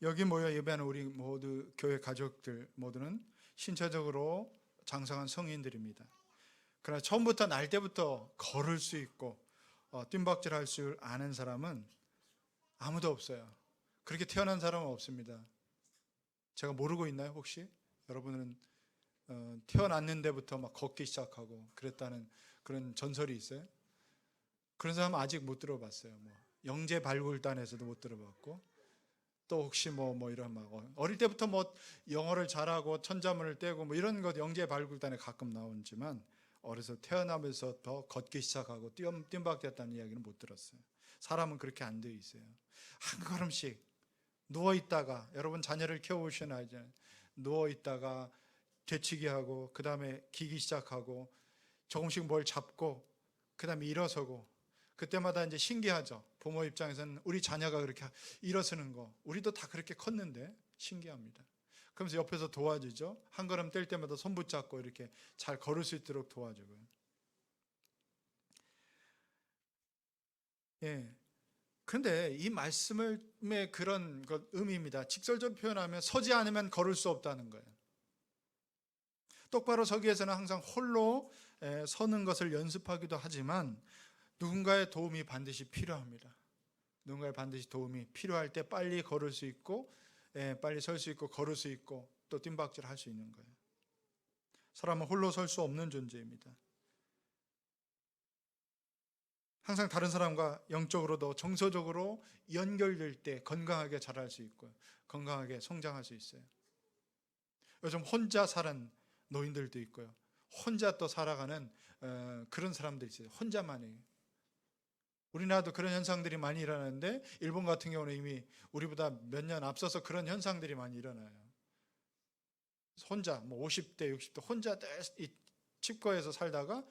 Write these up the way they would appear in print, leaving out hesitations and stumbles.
여기 모여 예배하는 우리 모두 교회 가족들 모두는 신체적으로 장성한 성인들입니다. 그러나 처음부터 날 때부터 걸을 수 있고 뜀박질할 줄 아는 사람은 아무도 없어요. 그렇게 태어난 사람은 없습니다. 제가 모르고 있나요 혹시? 여러분은 태어났는 데부터 막 걷기 시작하고 그랬다는 그런 전설이 있어요? 그런 사람은 아직 못 들어봤어요. 영재 발굴단에서도 못 들어봤고, 또 혹시 이런 어릴 때부터 영어를 잘하고 천자문을 떼고 이런 것 영재 발굴단에 가끔 나오지만 어려서 태어나면서 더 걷기 시작하고 뜀박됐다는 이야기는 못 들었어요. 사람은 그렇게 안 되어 있어요. 한 걸음씩 누워 있다가, 여러분 자녀를 키워보시나 이제 누워 있다가 되치기 하고, 그 다음에 기기 시작하고, 조금씩 뭘 잡고, 그 다음에 일어서고, 그때마다 이제 신기하죠. 부모 입장에서는 우리 자녀가 그렇게 일어서는 거, 우리도 다 그렇게 컸는데 신기합니다. 그러면서 옆에서 도와주죠. 한 걸음 뗄 때마다 손 붙잡고 이렇게 잘 걸을 수 있도록 도와주고요. 예. 그런데 이 말씀의 그런 의미입니다. 직설적으로 표현하면 서지 않으면 걸을 수 없다는 거예요. 똑바로 서기 위해서는 항상 홀로 서는 것을 연습하기도 하지만 누군가의 도움이 반드시 필요합니다. 누군가의 반드시 도움이 필요할 때 빨리 걸을 수 있고, 빨리 설 수 있고, 걸을 수 있고, 또 뜀박질 할 수 있는 거예요. 사람은 홀로 설 수 없는 존재입니다. 항상 다른 사람과 영적으로도 정서적으로 연결될 때 건강하게 자랄 수 있고요. 건강하게 성장할 수 있어요. 요즘 혼자 사는 노인들도 있고요. 혼자 또 살아가는 그런 사람들이 있어요. 혼자만이에요. 우리나라도 그런 현상들이 많이 일어나는데 일본 같은 경우는 이미 우리보다 몇 년 앞서서 그런 현상들이 많이 일어나요. 혼자 50대, 60대 혼자 칩거해서 살다가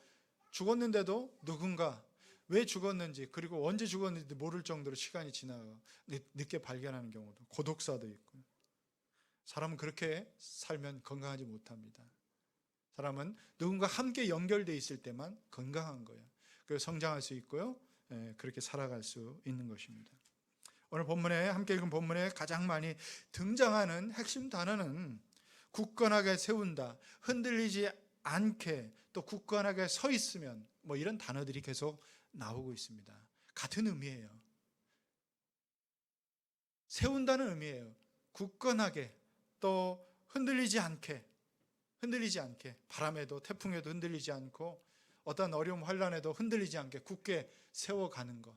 죽었는데도 누군가 왜 죽었는지, 그리고 언제 죽었는지 모를 정도로 시간이 지나가 늦게 발견하는 경우도, 고독사도 있고요. 사람은 그렇게 살면 건강하지 못합니다. 사람은 누군가 함께 연결되어 있을 때만 건강한 거예요. 그래서 성장할 수 있고요. 그렇게 살아갈 수 있는 것입니다. 오늘 본문에, 함께 읽은 본문에 가장 많이 등장하는 핵심 단어는 굳건하게 세운다, 흔들리지 않게, 또 굳건하게 서 있으면, 이런 단어들이 계속 나오고 있습니다. 같은 의미예요. 세운다는 의미예요. 굳건하게, 또 흔들리지 않게, 바람에도 태풍에도 흔들리지 않고 어떤 어려움 환난에도 흔들리지 않게 굳게 세워가는 것.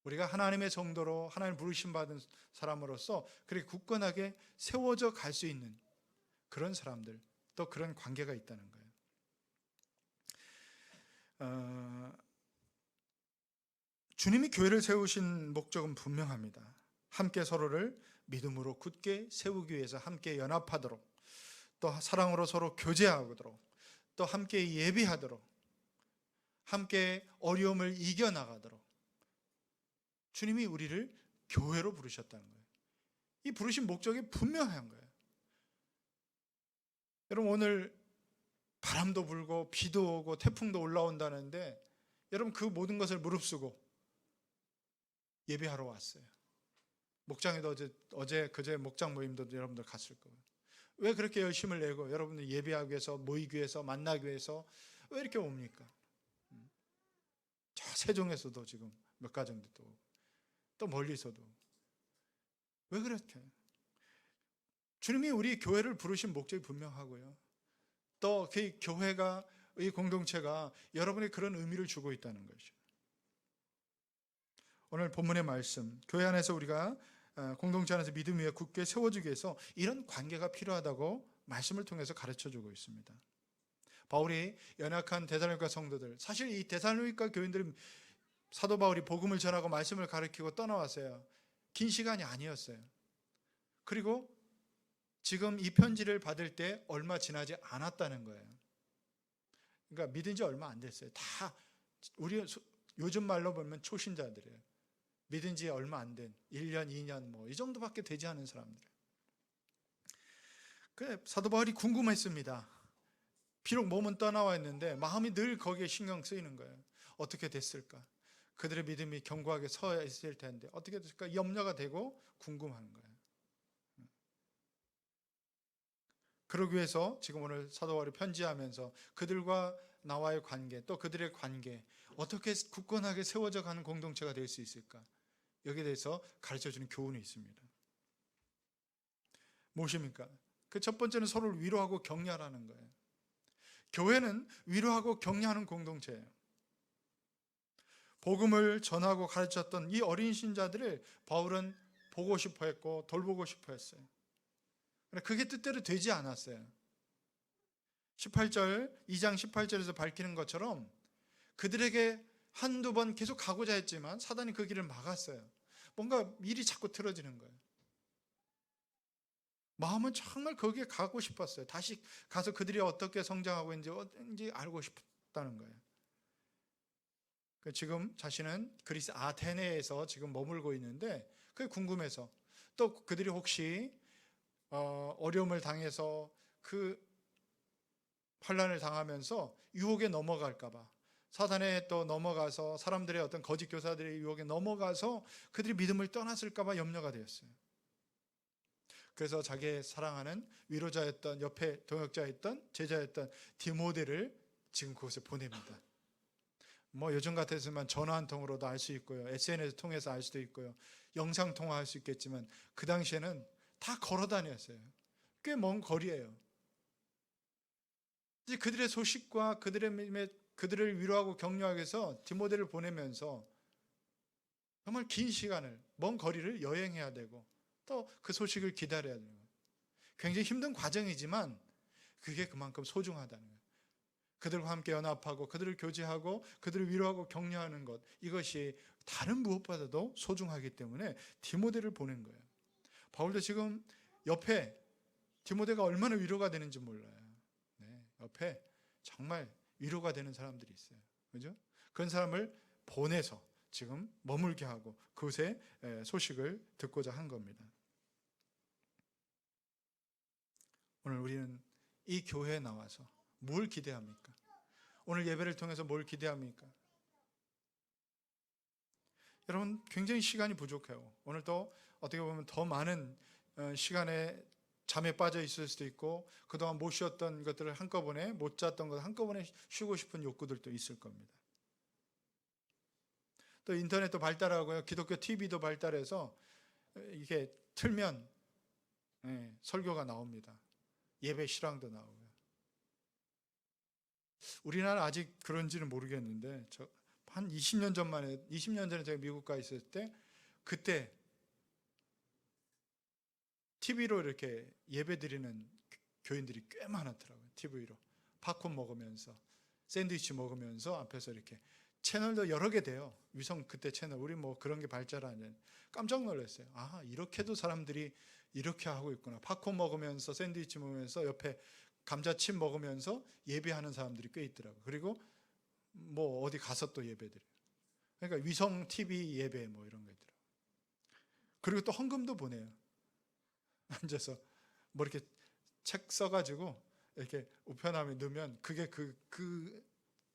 우리가 하나님의 성도로 하나님 부르심 받은 사람으로서 그렇게 굳건하게 세워져 갈 수 있는 그런 사람들, 또 그런 관계가 있다는 거예요. 주님이 교회를 세우신 목적은 분명합니다. 함께 서로를 믿음으로 굳게 세우기 위해서 함께 연합하도록, 또 사랑으로 서로 교제하도록, 또 함께 예비하도록, 함께 어려움을 이겨나가도록 주님이 우리를 교회로 부르셨다는 거예요. 이 부르신 목적이 분명한 거예요. 여러분, 오늘 바람도 불고 비도 오고 태풍도 올라온다는데 여러분, 그 모든 것을 무릅쓰고 예배하러 왔어요. 목장에도 그제 목장 모임도 여러분들 갔을 거예요. 왜 그렇게 열심을 내고 여러분들 예배하기 위해서, 모이기 위해서, 만나기 위해서 왜 이렇게 옵니까? 저 세종에서도 지금 몇 가정도 또 멀리서도 왜 그렇게? 주님이 우리 교회를 부르신 목적이 분명하고요. 또 그 교회가, 이 공동체가 여러분의 그런 의미를 주고 있다는 것이죠. 오늘 본문의 말씀, 교회 안에서 우리가 공동체 안에서 믿음 위에 굳게 세워주기 위해서 이런 관계가 필요하다고 말씀을 통해서 가르쳐주고 있습니다. 바울이 연약한 데살로니가 성도들, 사실 이 데살로니가 교인들은 사도 바울이 복음을 전하고 말씀을 가르치고 떠나왔어요. 긴 시간이 아니었어요. 그리고 지금 이 편지를 받을 때 얼마 지나지 않았다는 거예요. 그러니까 믿은 지 얼마 안 됐어요. 다 우리 요즘 말로 보면 초신자들이에요. 믿은 지 얼마 안 된 1년, 2년 이 정도밖에 되지 않은 사람들. 사도 바울이 궁금했습니다. 비록 몸은 떠나와 있는데 마음이 늘 거기에 신경 쓰이는 거예요. 어떻게 됐을까? 그들의 믿음이 견고하게 서 있을 텐데 어떻게 됐을까? 염려가 되고 궁금한 거예요. 그러기 위해서 지금 오늘 사도 바울이 편지하면서 그들과 나와의 관계, 또 그들의 관계, 어떻게 굳건하게 세워져 가는 공동체가 될 수 있을까? 여기에 대해서 가르쳐주는 교훈이 있습니다. 무엇입니까? 그 첫 번째는 서로를 위로하고 격려하라는 거예요. 교회는 위로하고 격려하는 공동체예요. 복음을 전하고 가르쳤던 이 어린 신자들을 바울은 보고 싶어 했고 돌보고 싶어 했어요. 그러나 그게 뜻대로 되지 않았어요. 2장 18절에서 밝히는 것처럼 그들에게 한두 번 계속 가고자 했지만 사단이 그 길을 막았어요. 뭔가 일이 자꾸 틀어지는 거예요. 마음은 정말 거기에 가고 싶었어요. 다시 가서 그들이 어떻게 성장하고 있는지 알고 싶다는 거예요. 지금 자신은 그리스 아테네에서 지금 머물고 있는데 그게 궁금해서, 또 그들이 혹시 어려움을 당해서 그 환난을 당하면서 유혹에 넘어갈까 봐, 사단에 또 넘어가서 사람들의 어떤 거짓 교사들의 유혹에 넘어가서 그들이 믿음을 떠났을까 봐 염려가 되었어요. 그래서 자기의 사랑하는 위로자였던, 옆에 동역자였던, 제자였던 디모데를 지금 그곳에 보냅니다. 요즘 같았으면 전화 한 통으로도 알 수 있고요, SNS 통해서 알 수도 있고요, 영상 통화할 수 있겠지만 그 당시에는 다 걸어 다녔어요. 꽤 먼 거리예요. 이제 그들의 소식과 그들을 위로하고 격려하기 위해서 디모데를 보내면서 정말 긴 시간을, 먼 거리를 여행해야 되고 또 그 소식을 기다려야 되는 거예요. 굉장히 힘든 과정이지만 그게 그만큼 소중하다는 거예요. 그들과 함께 연합하고 그들을 교제하고 그들을 위로하고 격려하는 것, 이것이 다른 무엇보다도 소중하기 때문에 디모데를 보낸 거예요. 바울도 지금 옆에 디모데가 얼마나 위로가 되는지 몰라요. 옆에 정말 위로가 되는 사람들이 있어요. 그죠? 그런 사람을 보내서 지금 머물게 하고 그곳에 소식을 듣고자 한 겁니다. 오늘 우리는 이 교회에 나와서 뭘 기대합니까? 오늘 예배를 통해서 뭘 기대합니까? 여러분, 굉장히 시간이 부족해요. 오늘도 어떻게 보면 더 많은 시간에 잠에 빠져 있을 수도 있고, 그동안 못 쉬었던 것들을 한꺼번에, 못 잤던 것을 한꺼번에 쉬고 싶은 욕구들도 있을 겁니다. 또 인터넷도 발달하고요, 기독교 TV도 발달해서 이게 틀면 설교가 나옵니다. 예배 실황도 나오고요. 우리나라 아직 그런지는 모르겠는데, 한 20년 전에 제가 미국 가 있을 때, 그때 TV로 이렇게 예배 드리는 교인들이 꽤 많았더라고요. TV로 팝콘 먹으면서, 샌드위치 먹으면서 앞에서 이렇게, 채널도 여러 개 돼요. 위성 그때 채널, 우리 그런 게 발달 안 해. 깜짝 놀랐어요. 아, 이렇게도 사람들이 이렇게 하고 있구나. 팝콘 먹으면서, 샌드위치 먹으면서 옆에 감자칩 먹으면서 예배하는 사람들이 꽤 있더라고요. 그리고 어디 가서 또 예배드려요. 그러니까 위성 TV 예배 이런 거 있더라고요. 그리고 또 헌금도 보내요. 앉아서 이렇게 책 써가지고 이렇게 우편함에 넣으면 그게 그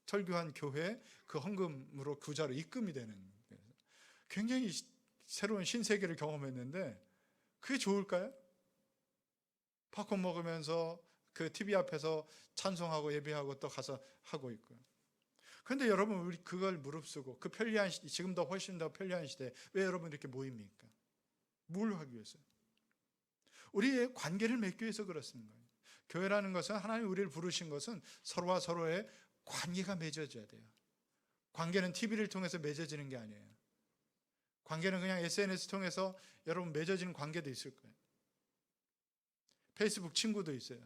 설교한 교회 그 헌금으로 구자로 입금이 되는, 굉장히 새로운 신세계를 경험했는데 그게 좋을까요? 팝콘 먹으면서 그 TV 앞에서 찬송하고 예배하고 또 가서 하고 있고요. 그런데 여러분, 우리 그걸 무릅쓰고 그 편리한 시대, 지금도 훨씬 더 편리한 시대에 왜 여러분 이렇게 모입니까? 뭘 하기 위해서요? 우리의 관계를 맺기 위해서 그렇습니다. 교회라는 것은, 하나님 우리를 부르신 것은 서로와 서로의 관계가 맺어져야 돼요. 관계는 TV를 통해서 맺어지는 게 아니에요. 관계는 그냥 SNS 통해서 여러분 맺어지는 관계도 있을 거예요. 페이스북 친구도 있어요.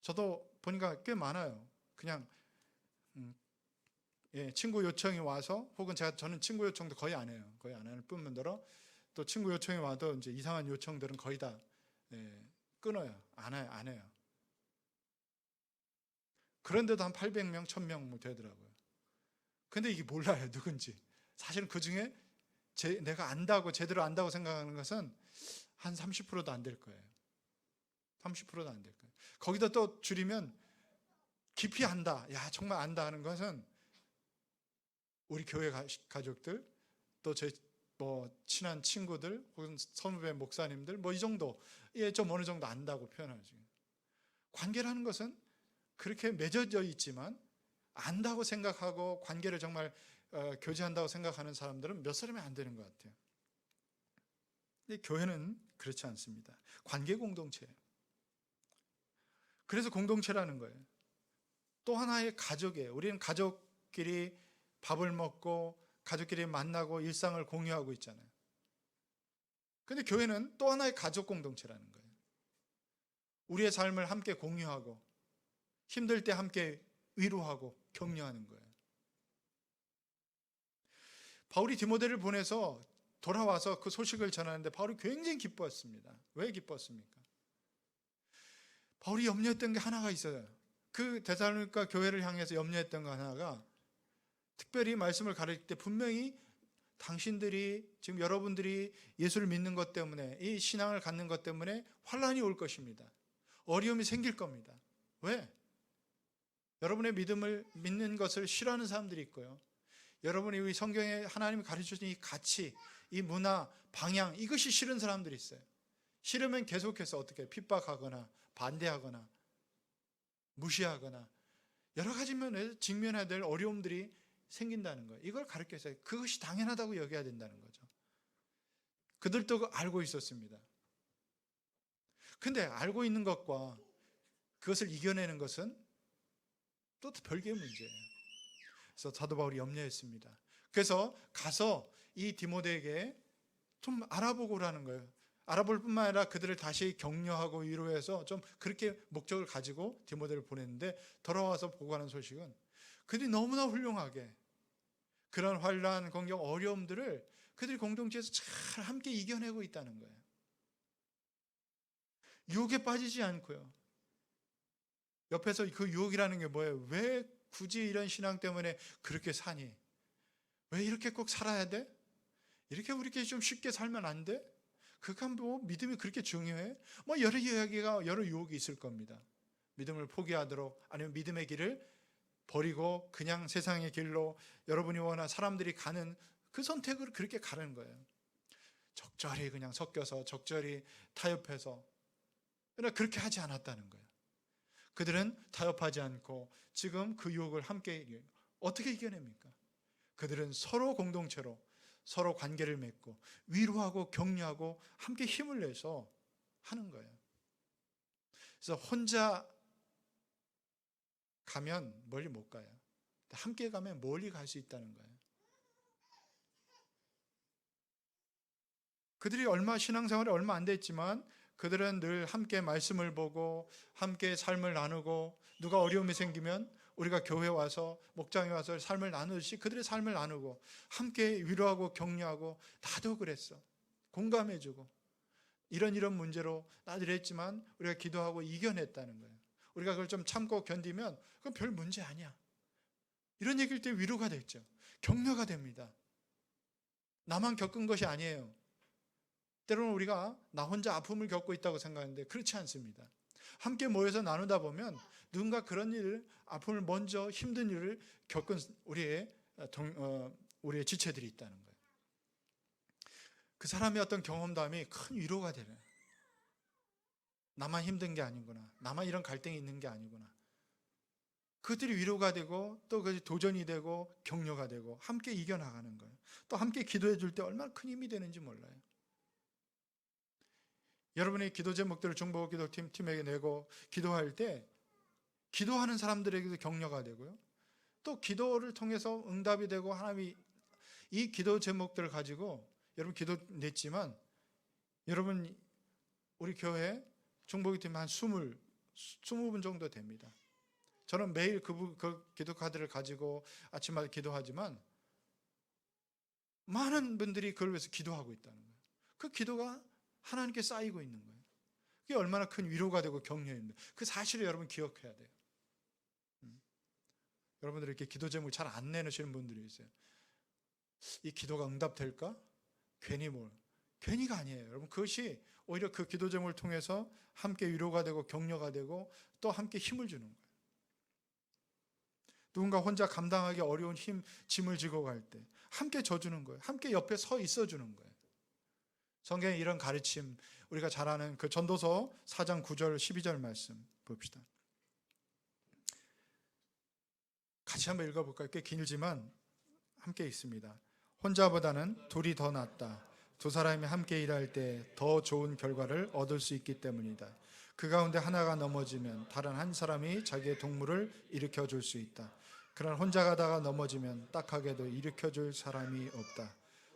저도 보니까 꽤 많아요. 그냥 친구 요청이 와서, 혹은 저는 친구 요청도 거의 안 해요. 거의 안 하는 뿐만더러 또 친구 요청이 와도 이제 이상한 요청들은 거의 다 끊어요. 안 해요. 그런데도 한 800명, 1000명 되더라고요. 근데 이게 몰라요, 누군지. 사실은 그 중에 내가 제대로 안다고 생각하는 것은 한 30%도 안 될 거예요. 30%도 안 될 거예요. 거기다 또 줄이면 깊이 안다, 야 정말 안다 하는 것은 우리 교회 가족들, 또 뭐 친한 친구들 혹은 선후배 목사님들 뭐 이 정도에 좀 어느 정도 안다고 표현하죠. 관계라는 것은 그렇게 맺어져 있지만 안다고 생각하고 관계를 정말 교제한다고 생각하는 사람들은 몇 사람이 안 되는 것 같아요. 근데 교회는 그렇지 않습니다. 관계 공동체예요. 그래서 공동체라는 거예요. 또 하나의 가족이에요. 우리는 가족끼리 밥을 먹고 가족끼리 만나고 일상을 공유하고 있잖아요. 근데 교회는 또 하나의 가족 공동체라는 거예요. 우리의 삶을 함께 공유하고 힘들 때 함께 위로하고 격려하는 거예요. 바울이 디모데를 보내서 돌아와서 그 소식을 전하는데 바울이 굉장히 기뻤습니다. 왜 기뻤습니까? 바울이 염려했던 게 하나가 있어요. 그 데살로니가 교회를 향해서 염려했던 거 하나가 특별히 말씀을 가르칠 때 분명히 당신들이 지금 여러분들이 예수를 믿는 것 때문에 이 신앙을 갖는 것 때문에 환란이 올 것입니다. 어려움이 생길 겁니다. 왜? 여러분의 믿음을 믿는 것을 싫어하는 사람들이 있고요. 여러분이 이 성경에 하나님이 가르쳐주신 이 가치, 이 문화, 방향 이것이 싫은 사람들이 있어요. 싫으면 계속해서 어떻게 핍박하거나 반대하거나 무시하거나 여러 가지 면에서 직면해야 될 어려움들이 생긴다는 거예요. 이걸 가르쳐서 그것이 당연하다고 여겨야 된다는 거죠. 그들도 알고 있었습니다. 근데 알고 있는 것과 그것을 이겨내는 것은 또 별개의 문제예요. 그래서 사도 바울이 염려했습니다. 그래서 가서 이 디모데에게 좀 알아보고 오라는 거예요. 알아볼 뿐만 아니라 그들을 다시 격려하고 위로해서 좀 그렇게 목적을 가지고 디모데를 보냈는데 돌아와서 보고하는 소식은 그들이 너무나 훌륭하게 그런 환난, 공경, 어려움들을 그들이 공동체에서 잘 함께 이겨내고 있다는 거예요. 유혹에 빠지지 않고요. 옆에서 그 유혹이라는 게 뭐예요? 왜 굳이 이런 신앙 때문에 그렇게 사니? 왜 이렇게 꼭 살아야 돼? 이렇게 우리끼리 좀 쉽게 살면 안 돼? 그간 뭐 믿음이 그렇게 중요해? 뭐 여러 이야기가 여러 유혹이 있을 겁니다. 믿음을 포기하도록 아니면 믿음의 길을 버리고 그냥 세상의 길로 여러분이 원하는 사람들이 가는 그 선택을 그렇게 가는 거예요. 적절히 그냥 섞여서 적절히 타협해서 그러나 그렇게 하지 않았다는 거예요. 그들은 타협하지 않고 지금 그 유혹을 함께 어떻게 이겨냅니까? 그들은 서로 공동체로 서로 관계를 맺고 위로하고 격려하고 함께 힘을 내서 하는 거예요. 그래서 혼자 가면 멀리 못 가요. 함께 가면 멀리 갈 수 있다는 거예요. 그들이 신앙생활이 얼마 안 됐지만 그들은 늘 함께 말씀을 보고 함께 삶을 나누고 누가 어려움이 생기면 우리가 교회 와서 목장에 와서 삶을 나누듯이 그들의 삶을 나누고 함께 위로하고 격려하고 나도 그랬어. 공감해주고 이런 문제로 나도 이랬지만 우리가 기도하고 이겨냈다는 거예요. 우리가 그걸 좀 참고 견디면 그건 별 문제 아니야. 이런 얘기일 때 위로가 됐죠. 격려가 됩니다. 나만 겪은 것이 아니에요. 때로는 우리가 나 혼자 아픔을 겪고 있다고 생각하는데 그렇지 않습니다. 함께 모여서 나누다 보면 누군가 그런 일을 아픔을 먼저 힘든 일을 겪은 우리의 지체들이 있다는 거예요. 그 사람의 어떤 경험담이 큰 위로가 되는 나만 힘든 게 아니구나. 나만 이런 갈등이 있는 게 아니구나. 그들이 위로가 되고 또 그것이 도전이 되고 격려가 되고 함께 이겨나가는 거예요. 또 함께 기도해 줄 때 얼마나 큰 힘이 되는지 몰라요. 여러분이 기도 제목들을 중보 기도팀에게 내고 기도할 때 기도하는 사람들에게도 격려가 되고요. 또 기도를 통해서 응답이 되고 하나님이 이 기도 제목들을 가지고 여러분 기도 냈지만 여러분 우리 교회 중보기팀 한 20분 정도 됩니다. 저는 매일 그 기도 카드를 가지고 아침마다 기도하지만 많은 분들이 그걸 위해서 기도하고 있다는 거예요. 그 기도가 하나님께 쌓이고 있는 거예요. 그게 얼마나 큰 위로가 되고 격려입니다. 그 사실을 여러분 기억해야 돼요. 여러분들이 이렇게 기도 제목을 잘 안 내놓으시는 분들이 있어요. 이 기도가 응답될까? 괜히가 아니에요. 여러분 그것이 오히려 그 기도 제목을 통해서 함께 위로가 되고 격려가 되고 또 함께 힘을 주는 거예요. 누군가 혼자 감당하기 어려운 짐을 지고 갈 때 함께 져주는 거예요. 함께 옆에 서 있어주는 거예요. 성경에 이런 가르침, 우리가 잘 아는 그 전도서 4장 9절 12절 말씀 봅시다. 같이 한번 읽어볼까요? 꽤 길지만 함께 있습니다. 혼자보다는 둘이 더 낫다. 두 사람이 함께 일할 때 더 좋은 결과를 얻을 수 있기 때문이다. 그 가운데 하나가 넘어지면 다른 한 사람이 자기의 동물을 일으켜 줄 수 있다. 그러나 혼자 가다가 넘어지면 딱하게도 일으켜 줄 사람이 없다.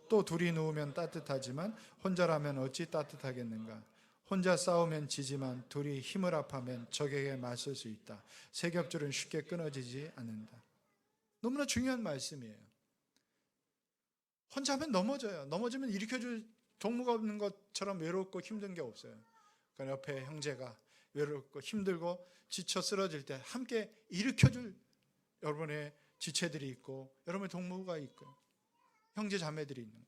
또 둘이 누우면 따뜻하지만 혼자라면 어찌 따뜻하겠는가. 혼자 싸우면 지지만 둘이 힘을 합하면 적에게 맞설 수 있다. 세 겹줄은 쉽게 끊어지지 않는다. 너무나 중요한 말씀이에요. 혼자 하면 넘어져요. 넘어지면 일으켜줄 동무가 없는 것처럼 외롭고 힘든 게 없어요. 그러니까 옆에 형제가 외롭고 힘들고 지쳐 쓰러질 때 함께 일으켜줄 여러분의 지체들이 있고 여러분의 동무가 있고 형제 자매들이 있는 거예요.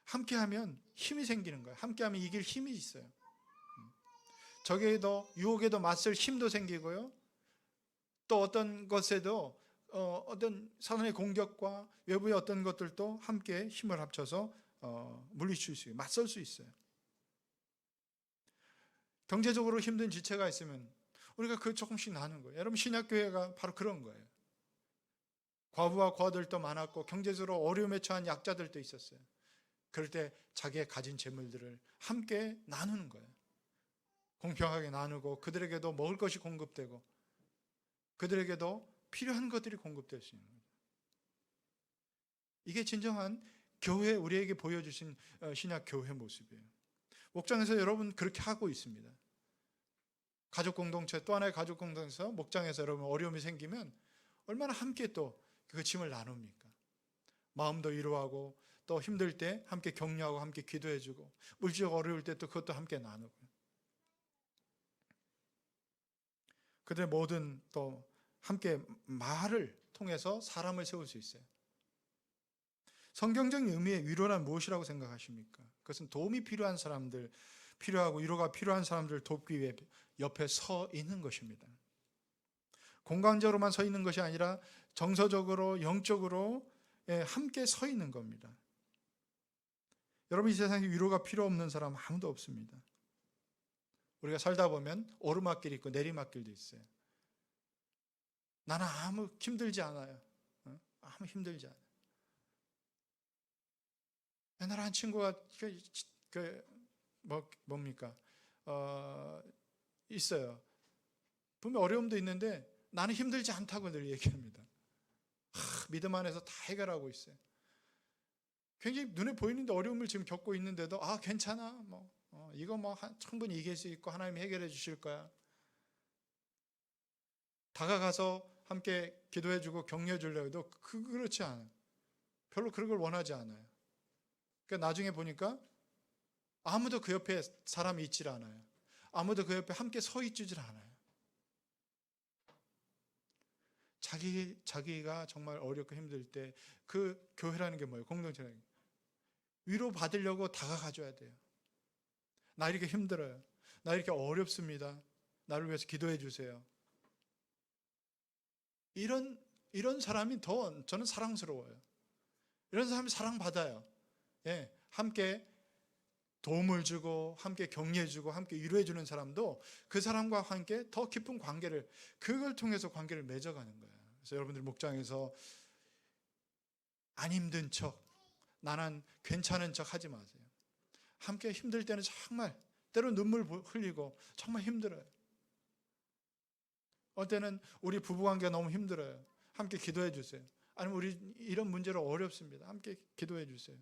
함께하면 힘이 생기는 거예요. 함께하면 이길 힘이 있어요. 적에도 유혹에도 맞설 힘도 생기고요. 또 어떤 것에도 어떤 사단의 공격과 외부의 어떤 것들도 함께 힘을 합쳐서 물리칠 수 있어요. 맞설 수 있어요. 경제적으로 힘든 지체가 있으면 우리가 그 조금씩 나누는 거예요. 여러분 신약교회가 바로 그런 거예요. 과부와 과들도 많았고 경제적으로 어려움에 처한 약자들도 있었어요. 그럴 때 자기의 가진 재물들을 함께 나누는 거예요. 공평하게 나누고 그들에게도 먹을 것이 공급되고 그들에게도 필요한 것들이 공급될 수 있는 거예요. 이게 진정한 교회, 우리에게 보여주신 신약 교회 모습이에요. 목장에서 여러분 그렇게 하고 있습니다. 가족 공동체, 또 하나의 가족 공동체에서 목장에서 여러분 어려움이 생기면 얼마나 함께 또 그 짐을 나눕니까? 마음도 위로하고 또 힘들 때 함께 격려하고 함께 기도해주고 물질적 어려울 때 또 그것도 함께 나누고 그들의 모든 또 함께 말을 통해서 사람을 세울 수 있어요. 성경적인 의미의 위로란 무엇이라고 생각하십니까? 그것은 도움이 필요한 사람들, 필요하고 위로가 필요한 사람들을 돕기 위해 옆에 서 있는 것입니다. 공간적으로만 서 있는 것이 아니라 정서적으로, 영적으로 함께 서 있는 겁니다. 여러분 이 세상에 위로가 필요 없는 사람 아무도 없습니다. 우리가 살다 보면 오르막길이 있고 내리막길도 있어요. 나는 아무 힘들지 않아요. 아무 힘들지 않아요. 옛날에 한 친구가 뭡니까? 있어요. 분명 어려움도 있는데 나는 힘들지 않다고 늘 얘기합니다. 믿음 안에서 다 해결하고 있어요. 굉장히 눈에 보이는데 어려움을 지금 겪고 있는데도 괜찮아. 이거 충분히 이길 수 있고 하나님이 해결해 주실 거야. 다가가서 함께 기도해주고 격려해주려고 해도 그렇지 않아요. 별로 그런 걸 원하지 않아요. 그러니까 나중에 보니까 아무도 그 옆에 사람이 있질 않아요. 아무도 그 옆에 함께 서 있질 않아요. 자기가 정말 어렵고 힘들 때 그 교회라는 게 뭐예요? 공동체라는 게. 위로 받으려고 다가가줘야 돼요. 나 이렇게 힘들어요. 나 이렇게 어렵습니다. 나를 위해서 기도해 주세요. 이런 사람이 더 저는 사랑스러워요. 이런 사람이 사랑받아요. 함께 도움을 주고 함께 격려해 주고 함께 위로해 주는 사람도 그 사람과 함께 더 깊은 관계를 그걸 통해서 관계를 맺어가는 거예요. 그래서 여러분들 목장에서 안 힘든 척 나는 괜찮은 척 하지 마세요. 함께 힘들 때는 정말 때로 눈물 흘리고 정말 힘들어요. 어때는 우리 부부관계가 너무 힘들어요. 함께 기도해 주세요. 아니면 우리 이런 문제로 어렵습니다. 함께 기도해 주세요.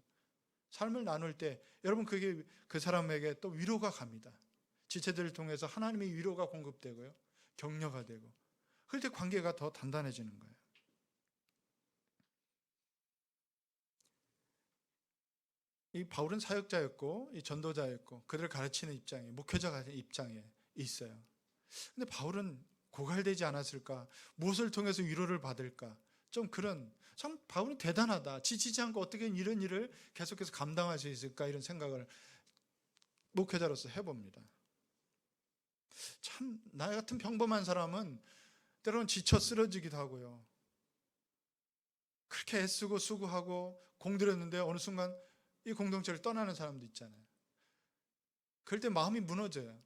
삶을 나눌 때 여러분 그게 그 사람에게 또 위로가 갑니다. 지체들을 통해서 하나님의 위로가 공급되고요. 격려가 되고 그럴 때 관계가 더 단단해지는 거예요. 이 바울은 사역자였고 이 전도자였고 그들을 가르치는 입장에 목회자 같은 입장에 있어요. 근데 바울은 고갈되지 않았을까? 무엇을 통해서 위로를 받을까? 참 바울은 대단하다. 지치지 않고 어떻게 이런 일을 계속해서 감당할 수 있을까? 이런 생각을 목회자로서 해봅니다. 참 나 같은 평범한 사람은 때로는 지쳐 쓰러지기도 하고요. 그렇게 애쓰고 수고하고 공들였는데 어느 순간 이 공동체를 떠나는 사람도 있잖아요. 그럴 때 마음이 무너져요.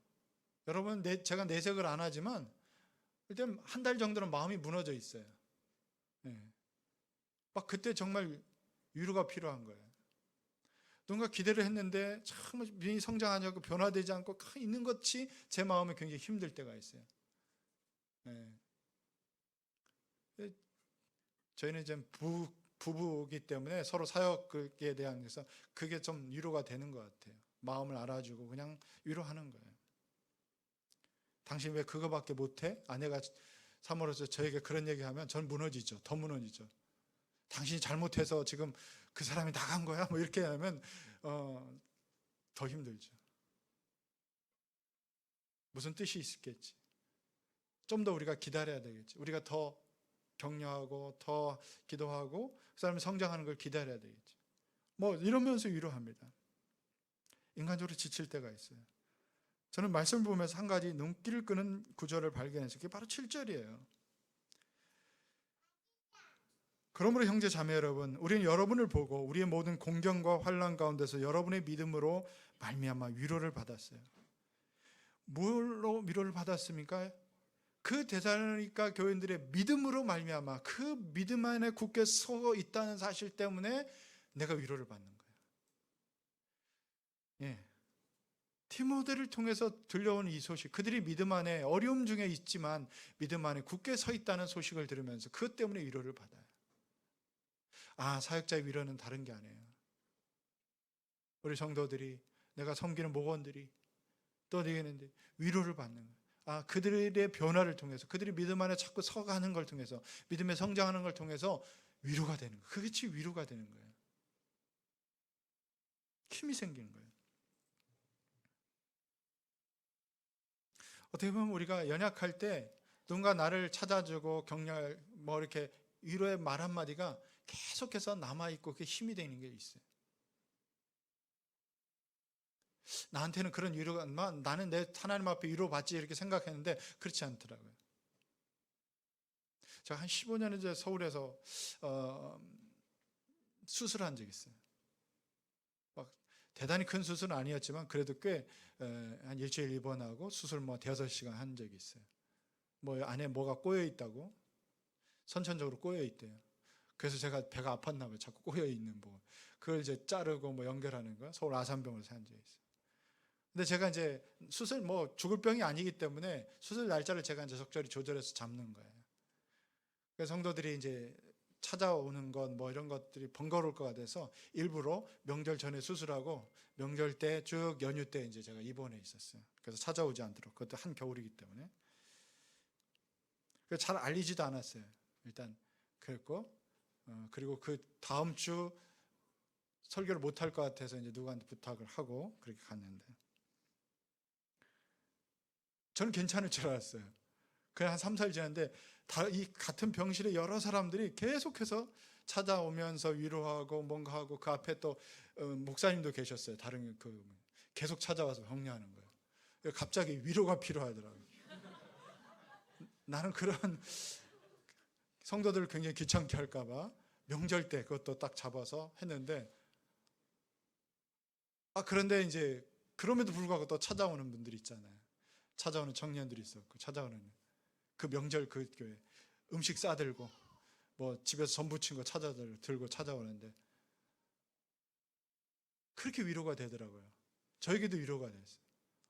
여러분, 제가 내색을 안 하지만 일단 한 달 정도는 마음이 무너져 있어요. 네. 막 그때 정말 위로가 필요한 거예요. 누군가 기대를 했는데 참 민이 성장하지 않고 변화되지 않고 있는 것이 제 마음에 굉장히 힘들 때가 있어요. 네. 저희는 이제 부부이기 때문에 서로 사역에 대한 그래서 그게 좀 위로가 되는 것 같아요. 마음을 알아주고 그냥 위로하는 거예요. 당신 왜 그거밖에 못해? 아내가 사모로서 저에게 그런 얘기하면 전 무너지죠. 더 무너지죠. 당신이 잘못해서 지금 그 사람이 나간 거야? 뭐 이렇게 하면 더 힘들죠. 무슨 뜻이 있겠지? 좀 더 우리가 기다려야 되겠지. 우리가 더 격려하고 더 기도하고 그 사람이 성장하는 걸 기다려야 되겠지. 뭐 이러면서 위로합니다. 인간적으로 지칠 때가 있어요. 저는 말씀을 보면서 한 가지 눈길을 끄는 구절을 발견했어요. 그게 바로 7절이에요. 그러므로 형제 자매 여러분, 우리는 여러분을 보고 우리의 모든 공경과 환난 가운데서 여러분의 믿음으로 말미암아 위로를 받았어요. 뭘로 위로를 받았습니까? 그 데살로니가 교인들의 믿음으로 말미암아 그 믿음 안에 굳게 서 있다는 사실 때문에 내가 위로를 받는 거예요. 예. 디모데를 통해서 들려온 이 소식, 그들이 믿음 안에 어려움 중에 있지만 믿음 안에 굳게 서 있다는 소식을 들으면서 그것 때문에 위로를 받아요. 아, 사역자의 위로는 다른 게 아니에요. 우리 성도들이, 내가 섬기는 목원들이 떠들겠는데 위로를 받는 거예요. 아, 그들의 변화를 통해서, 그들이 믿음 안에 자꾸 서가는 걸 통해서, 믿음에 성장하는 걸 통해서 위로가 되는 거예요. 그것이 위로가 되는 거예요. 힘이 생기는 거예요. 어떻게 보면 우리가 연약할 때 누군가 나를 찾아주고 격려할 뭐 이렇게 위로의 말 한마디가 계속해서 남아있고 그게 힘이 되는 게 있어요. 나한테는 그런 위로가, 나는 내 하나님 앞에 위로받지 이렇게 생각했는데 그렇지 않더라고요. 제가 한 15년 전에 서울에서 수술한 적이 있어요. 막 대단히 큰 수술은 아니었지만 그래도 꽤 한 일주일 입원하고 수술 뭐 5시간 한 적이 있어요. 뭐 안에 뭐가 꼬여 있다고, 선천적으로 꼬여 있대요. 그래서 제가 배가 아팠나 봐요. 자꾸 꼬여 있는 뭐 그걸 이제 자르고 뭐 연결하는 거, 서울 아산병원에서 한 적이 있어요. 근데 제가 이제 수술 뭐 죽을 병이 아니기 때문에 수술 날짜를 제가 이제 적절히 조절해서 잡는 거예요. 그래서 성도들이 이제 찾아오는 것 뭐 이런 것들이 번거로울 것 같아서 일부러 명절 전에 수술하고 명절 때 쭉 연휴 때 이제 제가 입원해 있었어요. 그래서 찾아오지 않도록. 그것도 한 겨울이기 때문에. 잘 알리지도 않았어요. 일단 그랬고 그리고 그 다음 주 설교를 못 할 것 같아서 이제 누구한테 부탁을 하고 그렇게 갔는데 저는 괜찮을 줄 알았어요. 그냥 한 3, 4일 지났는데 이 같은 병실에 여러 사람들이 계속해서 찾아오면서 위로하고 뭔가 하고 그 앞에 또 목사님도 계셨어요. 다른 계속 찾아와서 격려하는 거예요. 갑자기 위로가 필요하더라고요. 나는 그런 성도들을 굉장히 귀찮게 할까 봐 명절 때 그것도 딱 잡아서 했는데 그런데 이제 그럼에도 불구하고 또 찾아오는 분들이 있잖아요. 찾아오는 청년들이 있었고 찾아오는 그 명절 그 교회 음식 싸들고 뭐 집에서 전 부친 거 들고 찾아오는데 그렇게 위로가 되더라고요. 저에게도 위로가 됐어요.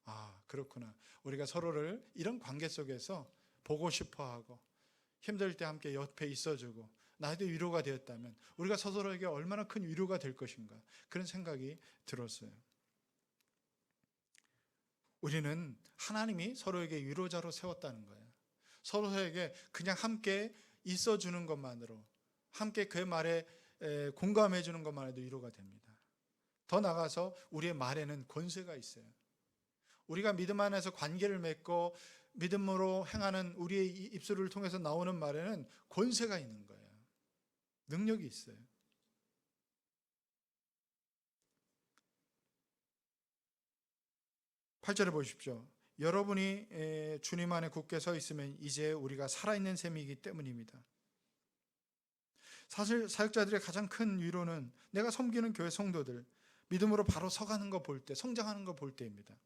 아, 그렇구나. 우리가 서로를 이런 관계 속에서 보고 싶어하고 힘들 때 함께 옆에 있어주고 나에도 위로가 되었다면 우리가 서로에게 얼마나 큰 위로가 될 것인가, 그런 생각이 들었어요. 우리는 하나님이 서로에게 위로자로 세웠다는 거예요. 서로에게 그냥 함께 있어주는 것만으로, 함께 그 말에 공감해 주는 것만 해도 위로가 됩니다. 더 나아가서 우리의 말에는 권세가 있어요. 우리가 믿음 안에서 관계를 맺고 믿음으로 행하는 우리의 입술을 통해서 나오는 말에는 권세가 있는 거예요. 능력이 있어요. (8절에) 보십시오. 여러분이 주님 안에 굳게 서 있으면 이제 우리가 살아있는 셈이기 때문입니다. 사실 사역자들의 가장 큰 위로는 내가 섬기는 교회 성도들 믿음으로 바로 서가는 거 볼 때, 성장하는 거 볼 때입니다.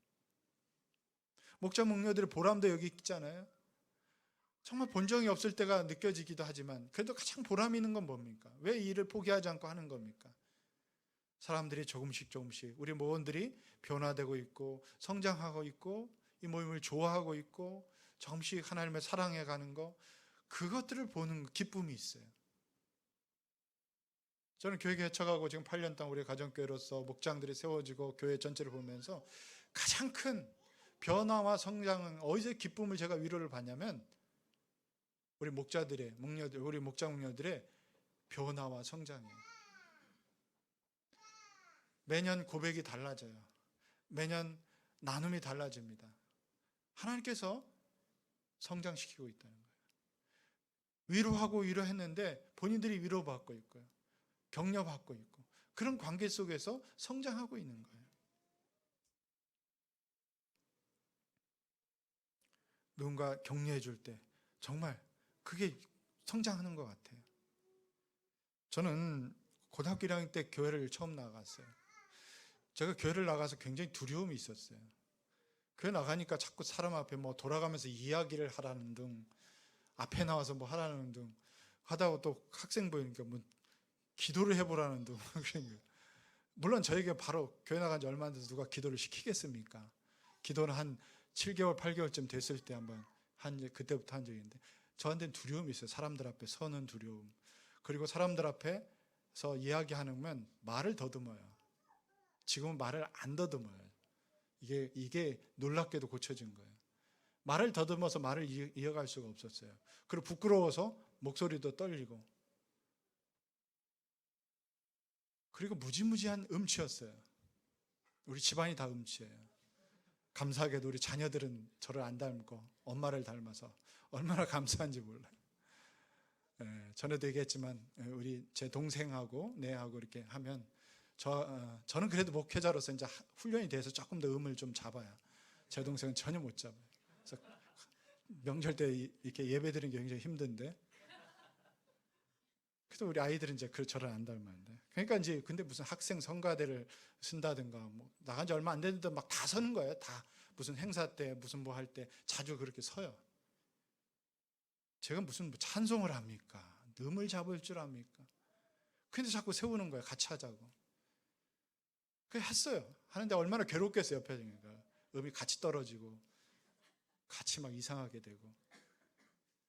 목자 목녀들의 보람도 여기 있잖아요. 정말 본정이 없을 때가 느껴지기도 하지만 그래도 가장 보람 있는 건 뭡니까? 왜 이 일을 포기하지 않고 하는 겁니까? 사람들이 조금씩 우리 모원들이 변화되고 있고 성장하고 있고 이 모임을 좋아하고 있고 조금씩 하나님을 사랑해 가는 거, 그것들을 보는 기쁨이 있어요. 저는 교회 개척하고 지금 8년 동안 우리 가정교회로서 목장들이 세워지고 교회 전체를 보면서 가장 큰 변화와 성장은 어디서 기쁨을 제가 위로를 받냐면 우리 목자들의 목녀들, 우리 목자 목녀들의 변화와 성장이에요. 매년 고백이 달라져요. 매년 나눔이 달라집니다. 하나님께서 성장시키고 있다는 거예요. 위로하고 위로했는데 본인들이 위로받고 있고요. 격려받고 있고 그런 관계 속에서 성장하고 있는 거예요. 누군가 격려해 줄 때 정말 그게 성장하는 것 같아요. 저는 고등학교 1학년 때 교회를 처음 나갔어요. 제가 교회를 나가서 굉장히 두려움이 있었어요. 교회 나가니까 자꾸 사람 앞에 뭐 돌아가면서 이야기를 하라는 등 앞에 나와서 뭐 하라는 등 하다가 또 학생 보이니까 뭐 기도를 해보라는 등 물론 저에게 바로 교회 나간 지 얼마 안 돼서 누가 기도를 시키겠습니까? 기도는 한 7개월, 8개월쯤 됐을 때 한번 그때부터 한 적이 있는데 저한테는 두려움이 있어요. 사람들 앞에 서는 두려움. 그리고 사람들 앞에서 이야기하면 말을 더듬어요. 지금은 말을 안 더듬어요. 이게 놀랍게도 고쳐진 거예요. 말을 더듬어서 말을 이어갈 수가 없었어요. 그리고 부끄러워서 목소리도 떨리고 그리고 무지무지한 음치였어요. 우리 집안이 다 음치예요. 감사하게도 우리 자녀들은 저를 안 닮고 엄마를 닮아서 얼마나 감사한지 몰라요. 전에도 얘기했지만 우리 제 동생하고 내하고 이렇게 하면 저는 그래도 목회자로서 이제 훈련이 돼서 조금 더 음을 좀 잡아야 제 동생은 전혀 못 잡아요. 그래서 명절 때 이렇게 예배 드리는 게 굉장히 힘든데 그래도 우리 아이들은 이제 저를 안 닮았는데 그러니까 이제 근데 무슨 학생 성가대를 쓴다든가 뭐 나간 지 얼마 안 됐는데 막 다 서는 거예요. 다 무슨 행사 때 무슨 뭐 할 때 자주 그렇게 서요. 제가 무슨 찬송을 합니까? 음을 잡을 줄 압니까? 근데 자꾸 세우는 거예요. 같이 하자고. 그래 했어요. 하는데 얼마나 괴롭겠어요. 옆에 있으니까 음이 같이 떨어지고 같이 막 이상하게 되고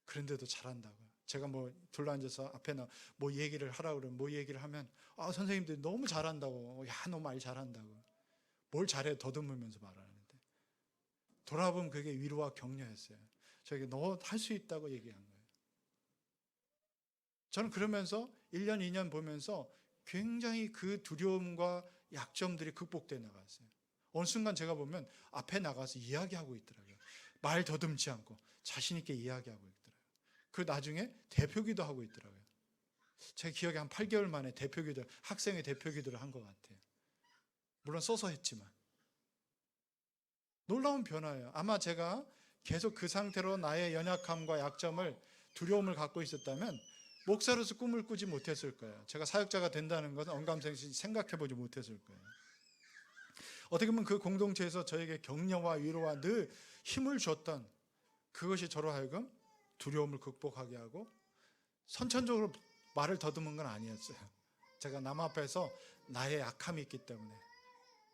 그런데도 잘한다고요. 제가 뭐 둘러앉아서 앞에 뭐 얘기를 하라고 그러면 뭐 얘기를 하면 선생님들이 너무 잘한다고 야 너 말 잘한다고 뭘 잘해 더듬으면서 말하는데 돌아보면 그게 위로와 격려였어요. 저에게 너 할 수 있다고 얘기한 거예요. 저는 그러면서 1년 2년 보면서 굉장히 그 두려움과 약점들이 극복되어 나갔어요. 어느 순간 제가 보면 앞에 나가서 이야기하고 있더라고요. 말 더듬지 않고 자신 있게 이야기하고 있더라고요. 그 나중에 대표기도 하고 있더라고요. 제 기억에 한 8개월 만에 대표기도, 학생의 대표기도를 한 것 같아요. 물론 써서 했지만 놀라운 변화예요. 아마 제가 계속 그 상태로 나의 연약함과 약점을 두려움을 갖고 있었다면 목사로서 꿈을 꾸지 못했을 거예요. 제가 사역자가 된다는 것은 언감생심 생각해보지 못했을 거예요. 어떻게 보면 그 공동체에서 저에게 격려와 위로와 늘 힘을 줬던 그것이 저로 하여금 두려움을 극복하게 하고 선천적으로 말을 더듬은 건 아니었어요. 제가 남 앞에서 나의 약함이 있기 때문에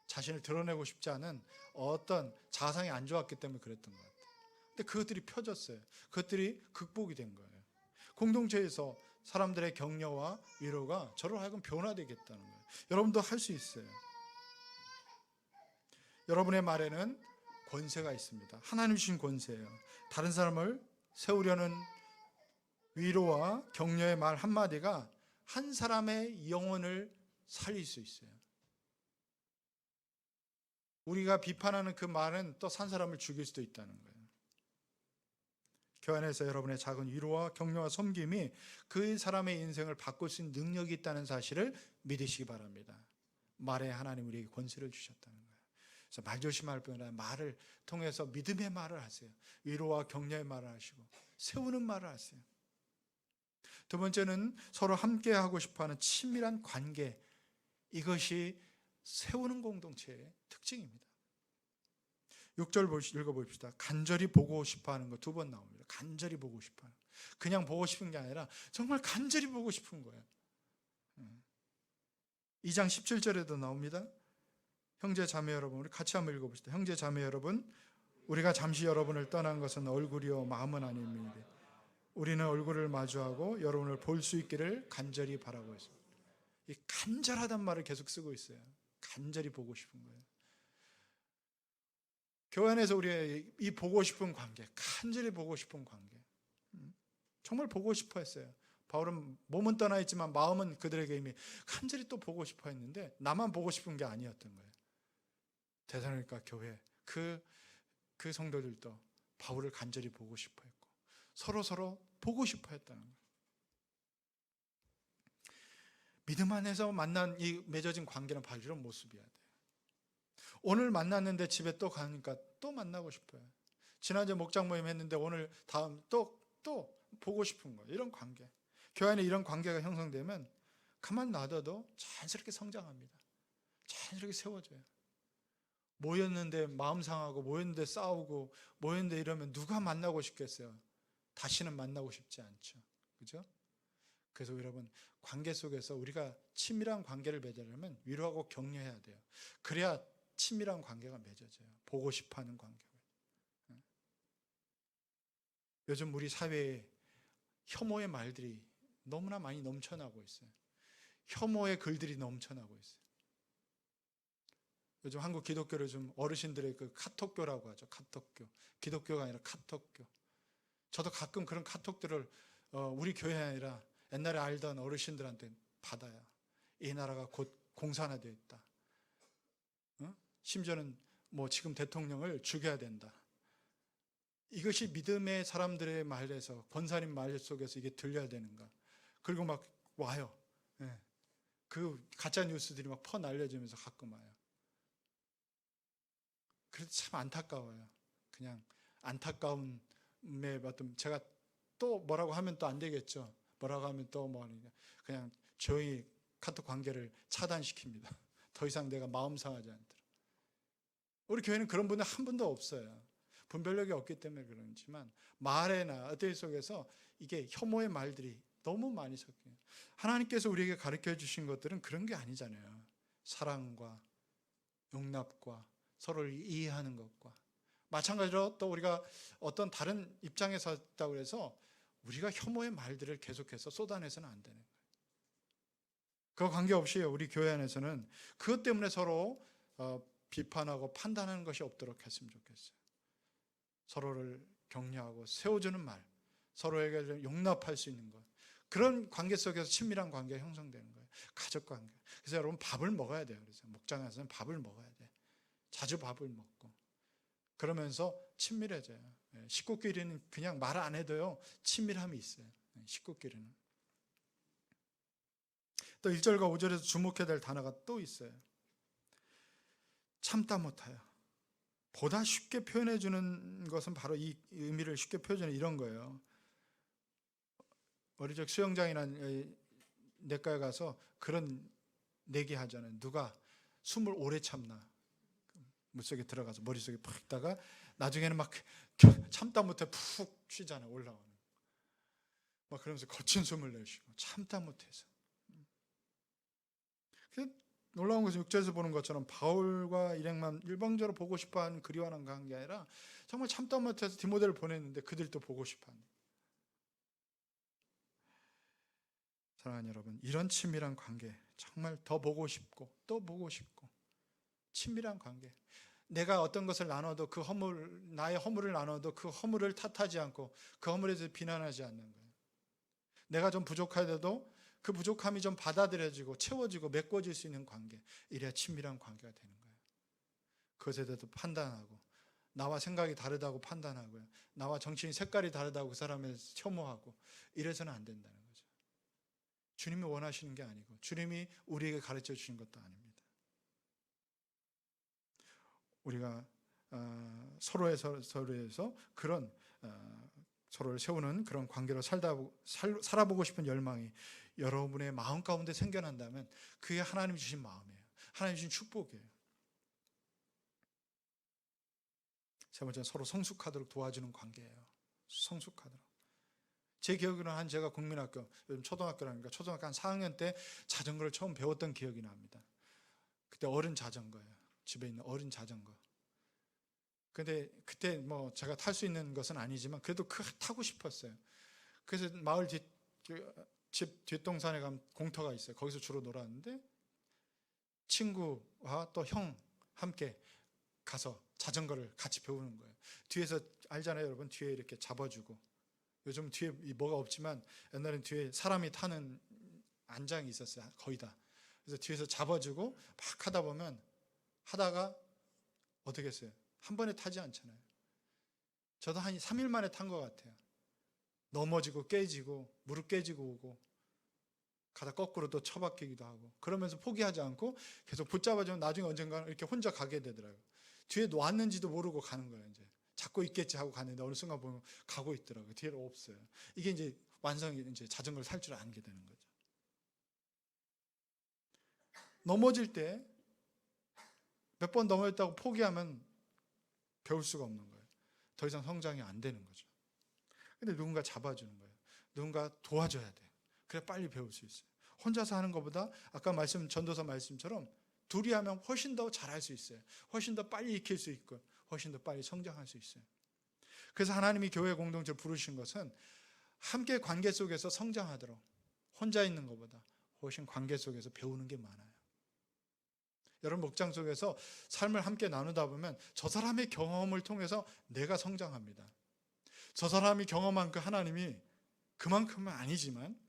자신을 드러내고 싶지 않은 어떤 자상이 안 좋았기 때문에 그랬던 것 같아요. 근데 그것들이 펴졌어요. 그것들이 극복이 된 거예요. 공동체에서 사람들의 격려와 위로가 저로 하여금 변화되겠다는 거예요. 여러분도 할 수 있어요. 여러분의 말에는 권세가 있습니다. 하나님 주신 권세예요. 다른 사람을 세우려는 위로와 격려의 말 한마디가 한 사람의 영혼을 살릴 수 있어요. 우리가 비판하는 그 말은 또 산 사람을 죽일 수도 있다는 거예요. 교회 안에서 여러분의 작은 위로와 격려와 섬김이 그 사람의 인생을 바꿀 수 있는 능력이 있다는 사실을 믿으시기 바랍니다. 말에 하나님 우리에게 권세를 주셨다는 거예요. 그래서 말 조심할 뿐만 아니라 말을 통해서 믿음의 말을 하세요. 위로와 격려의 말을 하시고 세우는 말을 하세요. 두 번째는 서로 함께 하고 싶어하는 친밀한 관계. 이것이 세우는 공동체의 특징입니다. 6절 읽어봅시다. 간절히 보고 싶어하는 거 두 번 나옵니다. 간절히 보고 싶어하는 거. 그냥 보고 싶은 게 아니라 정말 간절히 보고 싶은 거예요. 2장 17절에도 나옵니다. 형제 자매 여러분, 우리 같이 한번 읽어봅시다. 형제 자매 여러분, 우리가 잠시 여러분을 떠난 것은 얼굴이요 마음은 아닙니다. 우리는 얼굴을 마주하고 여러분을 볼 수 있기를 간절히 바라고 있습니다. 이 간절하단 말을 계속 쓰고 있어요. 간절히 보고 싶은 거예요. 교회 안에서 우리의 이 보고 싶은 관계, 간절히 보고 싶은 관계, 정말 보고 싶어 했어요. 바울은 몸은 떠나 있지만 마음은 그들에게 이미 간절히 또 보고 싶어 했는데 나만 보고 싶은 게 아니었던 거예요. 데살로니가 교회 그 성도들도 바울을 간절히 보고 싶어 했고 서로 보고 싶어 했다는 거예요. 믿음 안에서 만난 이 맺어진 관계는 바로 이런 모습이어야 돼요. 오늘 만났는데 집에 또 가니까 또 만나고 싶어요. 지난주에 목장 모임 했는데 오늘 다음 또 보고 싶은 거예요. 이런 관계. 교회 안에 이런 관계가 형성되면 가만 놔둬도 자연스럽게 성장합니다. 자연스럽게 세워져요. 모였는데 마음 상하고 모였는데 싸우고 모였는데 이러면 누가 만나고 싶겠어요? 다시는 만나고 싶지 않죠. 그죠? 그래서 여러분 관계 속에서 우리가 친밀한 관계를 맺으려면 위로하고 격려해야 돼요. 그래야 친밀한 관계가 맺어져요. 보고 싶어하는 관계가. 요즘 우리 사회에 혐오의 말들이 너무나 많이 넘쳐나고 있어요. 혐오의 글들이 넘쳐나고 있어요. 요즘 한국 기독교를 좀 어르신들의 그 카톡교라고 하죠. 카톡교. 기독교가 아니라 카톡교. 저도 가끔 그런 카톡들을 우리 교회 아니라 옛날에 알던 어르신들한테 받아요. 이 나라가 곧 공산화되어 있다. 심지어는 뭐 지금 대통령을 죽여야 된다. 이것이 믿음의 사람들의 말에서 권사님 말 속에서 이게 들려야 되는가. 그리고 막 와요. 그 가짜 뉴스들이 막 퍼날려지면서 가끔 와요. 그래서 참 안타까워요. 그냥 안타까움에 어떤 제가 또 뭐라고 하면 또 안 되겠죠. 뭐라고 하면 또 뭐 그냥 조용히 카톡 관계를 차단시킵니다. 더 이상 내가 마음 상하지 않도록. 우리 교회는 그런 분들 한 분도 없어요. 분별력이 없기 때문에 그런지만 말에나 어떤 속에서 이게 혐오의 말들이 너무 많이 섞여요. 하나님께서 우리에게 가르쳐 주신 것들은 그런 게 아니잖아요. 사랑과 용납과 서로를 이해하는 것과 마찬가지로 또 우리가 어떤 다른 입장에 섰다고 해서 우리가 혐오의 말들을 계속해서 쏟아내서는 안 되는 거예요. 그거 관계없이 우리 교회 안에서는 그것 때문에 서로 비판하고 판단하는 것이 없도록 했으면 좋겠어요. 서로를 격려하고 세워주는 말, 서로에게 용납할 수 있는 것, 그런 관계 속에서 친밀한 관계가 형성되는 거예요. 가족 관계. 그래서 여러분 밥을 먹어야 돼요. 그래서 목장에서는 밥을 먹어야 돼. 자주 밥을 먹고 그러면서 친밀해져요. 식구끼리는 그냥 말 안 해도요 친밀함이 있어요. 식구끼리는. 또 1절과 5절에서 주목해야 될 단어가 또 있어요. 참다 못하여. 보다 쉽게 표현해 주는 것은 바로 이 의미를 쉽게 표현해 이런 거예요. 어릴 적 수영장이나 내과에 가서 그런 내기 하잖아요. 누가 숨을 오래 참나. 물속에 들어가서 머릿속에 푹 있다가 나중에는 막 참다 못해 푹 쉬잖아요. 올라오는. 막 그러면서 거친 숨을 내쉬고 참다 못해서. 놀라운 것은 6절에서 보는 것처럼 바울과 일행만 일방적으로 보고 싶어하는 그리워하는 관계 아니라 정말 참다 못해서 디모데를 보냈는데 그들도 보고 싶어하는. 사랑하는 여러분, 이런 친밀한 관계 정말 더 보고 싶고 또 보고 싶고 친밀한 관계. 내가 어떤 것을 나눠도 그 나의 허물을 나눠도 그 허물을 탓하지 않고 그 허물에 대해서 비난하지 않는 거예요. 내가 좀 부족하더라도 그 부족함이 좀 받아들여지고 채워지고 메꿔질 수 있는 관계. 이래야 친밀한 관계가 되는 거예요. 그것에 대해서 판단하고 나와 생각이 다르다고 판단하고요. 나와 정치인 색깔이 다르다고 그 사람을 혐오하고 이래서는 안 된다는 거죠. 주님이 원하시는 게 아니고 주님이 우리에게 가르쳐 주신 것도 아닙니다. 우리가 서로에서 그런 서로를 세우는 그런 관계로 살아보고 싶은 열망이 여러분의 마음 가운데 생겨난다면 그게 하나님 주신 마음이에요. 하나님 주신 축복이에요. 세 번째는 서로 성숙하도록 도와주는 관계예요. 성숙하도록. 제 기억으로는 제가 국민학교, 요즘 초등학교라니까 초등학교 한 4학년 때 자전거를 처음 배웠던 기억이 납니다. 그때 어른 자전거예요. 집에 있는 어른 자전거. 근데 그때 뭐 제가 탈 수 있는 것은 아니지만 그래도 타고 싶었어요. 그래서 마을 집 뒷동산에 가면 공터가 있어요. 거기서 주로 놀았는데 친구와 또 형 함께 가서 자전거를 같이 배우는 거예요. 뒤에서 알잖아요, 여러분. 뒤에 이렇게 잡아주고. 요즘 뒤에 뭐가 없지만 옛날엔 뒤에 사람이 타는 안장이 있었어요. 거의 다. 그래서 뒤에서 잡아주고 막 하다 보면 하다가 어떻게 했어요? 한 번에 타지 않잖아요. 저도 한 3일 만에 탄 것 같아요. 넘어지고 깨지고 무릎 깨지고 오고 가다 거꾸로 또 처박히기도 하고 그러면서 포기하지 않고 계속 붙잡아주면 나중에 언젠가 이렇게 혼자 가게 되더라고요. 뒤에 놓았는지도 모르고 가는 거예요. 이제 잡고 있겠지 하고 갔는데 어느 순간 보면 가고 있더라고요. 뒤에는 없어요. 이게 이제 완성이 이제 자전거를 탈 줄 알게 되는 거죠. 넘어질 때 몇 번 넘어졌다고 포기하면 배울 수가 없는 거예요. 더 이상 성장이 안 되는 거죠. 근데 누군가 잡아주는 거예요. 누군가 도와줘야 돼요. 그래 빨리 배울 수 있어요. 혼자서 하는 것보다 아까 전도서 말씀처럼 둘이 하면 훨씬 더 잘할 수 있어요. 훨씬 더 빨리 익힐 수 있고 훨씬 더 빨리 성장할 수 있어요. 그래서 하나님이 교회 공동체를 부르신 것은 함께 관계 속에서 성장하도록 혼자 있는 것보다 훨씬 관계 속에서 배우는 게 많아요. 여러분 목장 속에서 삶을 함께 나누다 보면 저 사람의 경험을 통해서 내가 성장합니다. 저 사람이 경험한 그 하나님이 그만큼은 아니지만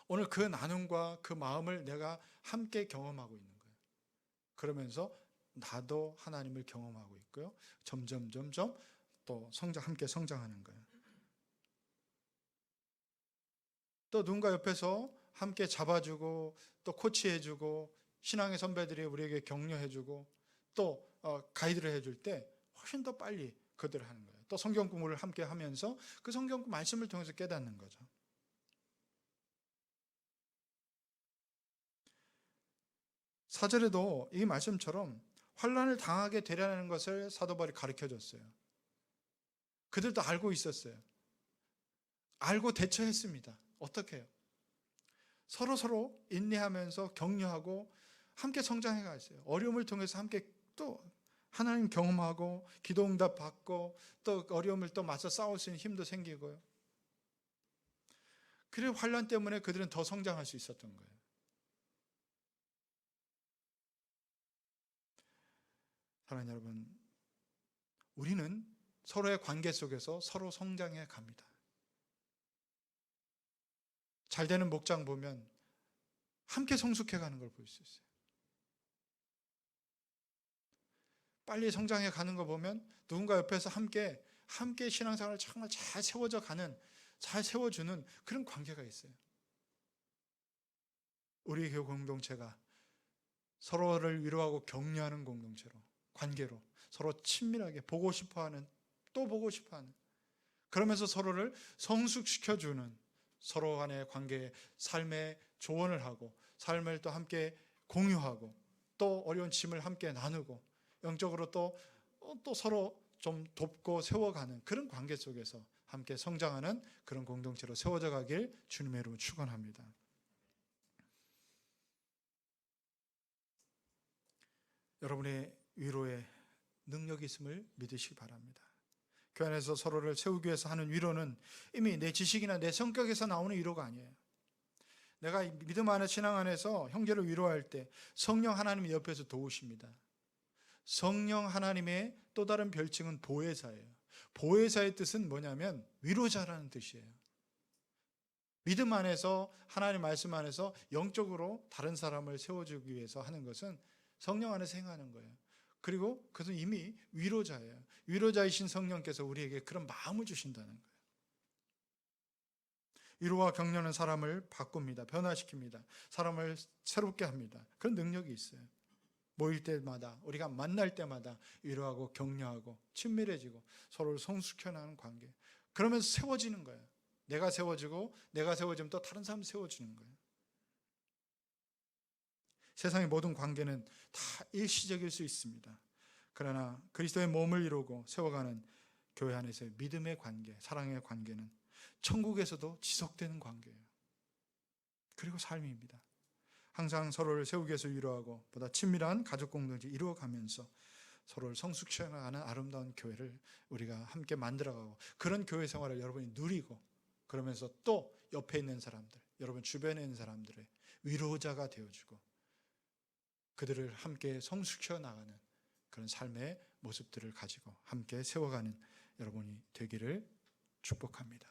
오늘 그 나눔과 그 마음을 내가 함께 경험하고 있는 거예요. 그러면서 나도 하나님을 경험하고 있고요. 점점 또 함께 성장하는 거예요. 또 누군가 옆에서 함께 잡아주고 또 코치해주고 신앙의 선배들이 우리에게 격려해주고 또 가이드를 해줄 때 훨씬 더 빨리 그들을 하는 거예요. 또 성경 공부를 함께 하면서 그 성경 말씀을 통해서 깨닫는 거죠. 사절에도 이 말씀처럼 환난을 당하게 되려는 것을 사도 바울이 가르쳐줬어요. 그들도 알고 있었어요. 알고 대처했습니다. 어떻게 해요? 서로 인내하면서 격려하고 함께 성장해 갔어요. 어려움을 통해서 함께 또 하나님 경험하고 기도 응답 받고 또 어려움을 또 맞서 싸울 수 있는 힘도 생기고요. 그리고 환난 때문에 그들은 더 성장할 수 있었던 거예요. 사랑하는 여러분, 우리는 서로의 관계 속에서 서로 성장해 갑니다. 잘 되는 목장 보면 함께 성숙해 가는 걸 볼 수 있어요. 빨리 성장해 가는 거 보면 누군가 옆에서 함께 신앙생활을 정말 잘 세워주는 그런 관계가 있어요. 우리 교회 공동체가 서로를 위로하고 격려하는 공동체로, 관계로 서로 친밀하게 보고 싶어하는, 또 보고 싶어하는, 그러면서 서로를 성숙시켜주는 서로 간의 관계에 삶의 조언을 하고 삶을 또 함께 공유하고 또 어려운 짐을 함께 나누고 영적으로 또 서로 좀 돕고 세워가는 그런 관계 속에서 함께 성장하는 그런 공동체로 세워져 가길 주님의 이름으로 축원합니다. 여러분의 위로에 능력이 있음을 믿으시기 바랍니다. 교회 안에서 서로를 세우기 위해서 하는 위로는 이미 내 지식이나 내 성격에서 나오는 위로가 아니에요. 내가 믿음 안에 신앙 안에서 형제를 위로할 때 성령 하나님이 옆에서 도우십니다. 성령 하나님의 또 다른 별칭은 보혜사예요. 보혜사의 뜻은 뭐냐면 위로자라는 뜻이에요. 믿음 안에서 하나님 말씀 안에서 영적으로 다른 사람을 세워주기 위해서 하는 것은 성령 안에서 행하는 거예요. 그리고 그것은 이미 위로자예요. 위로자이신 성령께서 우리에게 그런 마음을 주신다는 거예요. 위로와 격려는 사람을 바꿉니다. 변화시킵니다. 사람을 새롭게 합니다. 그런 능력이 있어요. 모일 때마다 우리가 만날 때마다 위로하고 격려하고 친밀해지고 서로를 성숙해나가는 관계, 그러면서 세워지는 거예요. 내가 세워지고 내가 세워지면 또 다른 사람 세워지는 거예요. 세상의 모든 관계는 다 일시적일 수 있습니다. 그러나 그리스도의 몸을 이루고 세워가는 교회 안에서의 믿음의 관계, 사랑의 관계는 천국에서도 지속되는 관계예요. 그리고 삶입니다. 항상 서로를 세우기 위해서 위로하고 보다 친밀한 가족 공동체 이루어가면서 서로를 성숙시켜 나가는 아름다운 교회를 우리가 함께 만들어가고, 그런 교회 생활을 여러분이 누리고, 그러면서 또 옆에 있는 사람들, 여러분 주변에 있는 사람들의 위로자가 되어주고 그들을 함께 성숙시켜 나가는 그런 삶의 모습들을 가지고 함께 세워가는 여러분이 되기를 축복합니다.